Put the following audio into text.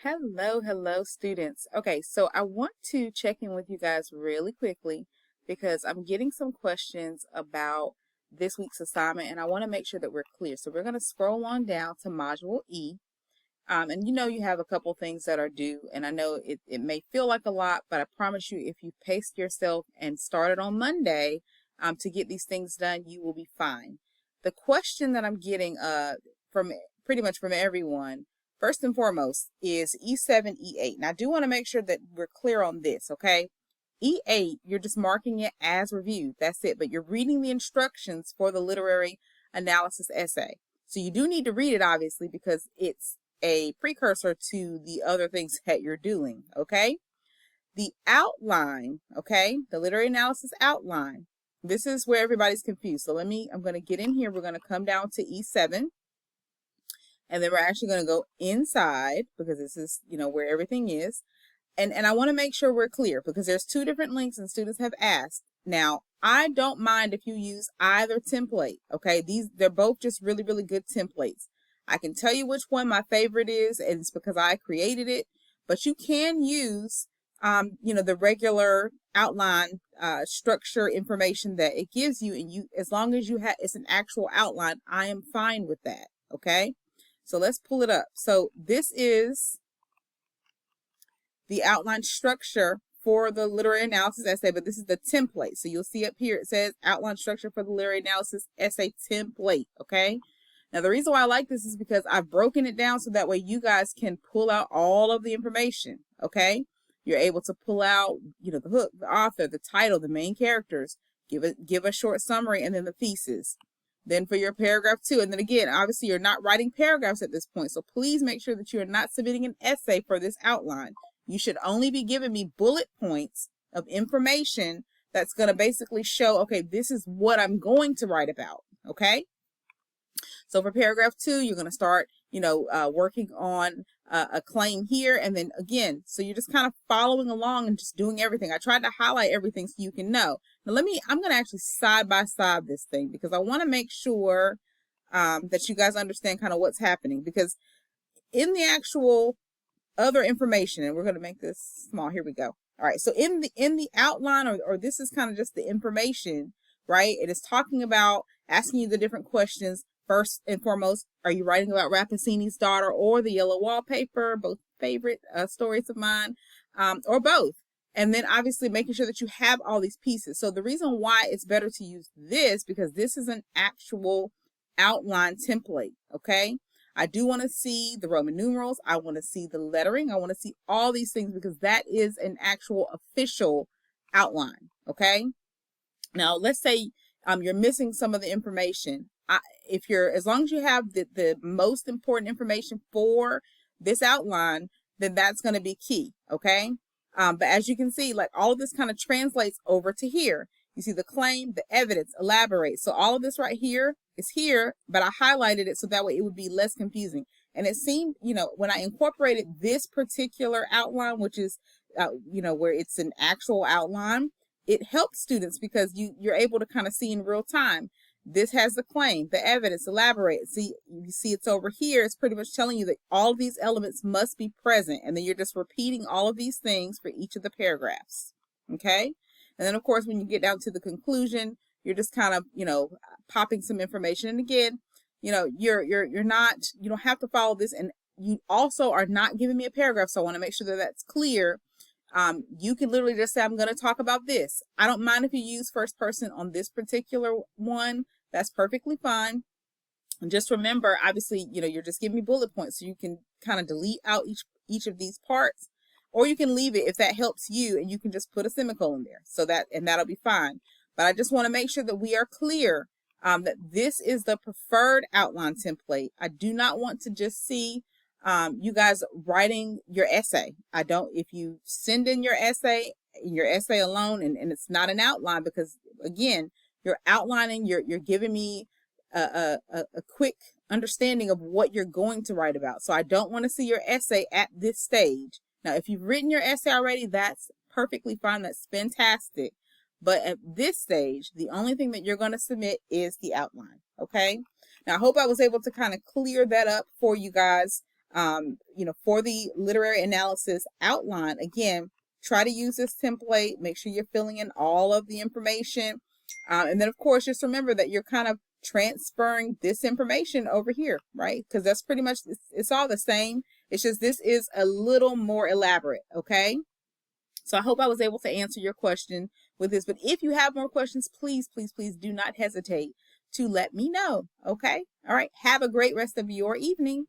Hello, students. Okay, so I want to check in with you guys really quickly because I'm getting some questions about this week's assignment and I want to make sure that we're clear. So we're going to scroll on down to Module E. And you have a couple things that are due, and I know it may feel like a lot, but I promise you, if you pace yourself and started on Monday to get these things done, you will be fine. The question that I'm getting from pretty much from everyone, first and foremost, is E7, E8. Now, I do want to make sure that we're clear on this, okay? E8, you're just marking it as reviewed. That's it, but you're reading the instructions for the literary analysis essay. So you do need to read it, obviously, because it's a precursor to the other things that you're doing, okay? The outline, okay, the literary analysis outline, this is where everybody's confused. So I'm going to get in here. We're going to come down to E7, and then we're actually going to go inside because this is, where everything is. And I want to make sure we're clear because there's two different links and students have asked. Now, I don't mind if you use either template, okay? They're both just really, really good templates. I can tell you which one my favorite is, and it's because I created it, but you can use, the regular outline structure information that it gives you, and as long as it's an actual outline, I am fine with that, okay? So let's pull it up. So this is the outline structure for the literary analysis essay, but this is the template. So you'll see up here, it says outline structure for the literary analysis essay template, okay? Now, the reason why I like this is because I've broken it down so that way you guys can pull out all of the information, okay? You're able to pull out, the hook, the author, the title, the main characters, give a short summary, and then the thesis. Then for your paragraph 2, and then again, obviously you're not writing paragraphs at this point, so please make sure that you are not submitting an essay for this outline. You should only be giving me bullet points of information that's going to basically show, okay, this is what I'm going to write about, okay? So for paragraph 2, you're going to start, working on a claim here. And then again, so you're just kind of following along and just doing everything. I tried to highlight everything so you can know. Now I'm going to actually side by side this thing because I want to make sure that you guys understand kind of what's happening, because in the actual other information, and we're going to make this small. Here we go. All right. So in the outline, or this is kind of just the information, right? It is talking about asking you the different questions. First and foremost, are you writing about Rappaccini's Daughter or The Yellow Wallpaper? Both favorite stories of mine, or both. And then obviously making sure that you have all these pieces. So the reason why it's better to use this, because this is an actual outline template, okay? I do want to see the Roman numerals. I want to see the lettering. I want to see all these things because that is an actual official outline, okay? Now, let's say you're missing some of the information. As long as you have the most important information for this outline, then that's going to be key, okay? But as you can see, like all of this kind of translates over to here. You see the claim, the evidence, elaborate. So all of this right here is here, but I highlighted it so that way it would be less confusing. And it seemed, when I incorporated this particular outline, which is, where it's an actual outline, it helps students because you're able to kind of see in real time. This has the claim, the evidence, elaborate. See, you see it's over here. It's pretty much telling you that all of these elements must be present. And then you're just repeating all of these things for each of the paragraphs. Okay. And then of course, when you get down to the conclusion, you're just kind of, popping some information. And again, you're not, you don't have to follow this. And you also are not giving me a paragraph. So I want to make sure that that's clear. You can literally just say, I'm going to talk about this. I don't mind if you use first person on this particular one. That's perfectly fine. And just remember, obviously, you're just giving me bullet points, so you can kind of delete out each of these parts, or you can leave it if that helps you, and you can just put a semicolon there. That'll be fine. But I just want to make sure that we are clear that this is the preferred outline template. I do not want to just see you guys writing your essay. If you send in your essay alone, and it's not an outline, because again, you're outlining, you're giving me a quick understanding of what you're going to write about. So I don't want to see your essay at this stage. Now, if you've written your essay already, that's perfectly fine. That's fantastic. But at this stage, the only thing that you're going to submit is the outline. Okay. Now, I hope I was able to kind of clear that up for you guys. For the literary analysis outline. Again, try to use this template. Make sure you're filling in all of the information. And then, of course, just remember that you're kind of transferring this information over here, right? Because that's pretty much, it's all the same. It's just this is a little more elaborate, okay? So I hope I was able to answer your question with this. But if you have more questions, please, please, please do not hesitate to let me know, okay? All right. Have a great rest of your evening.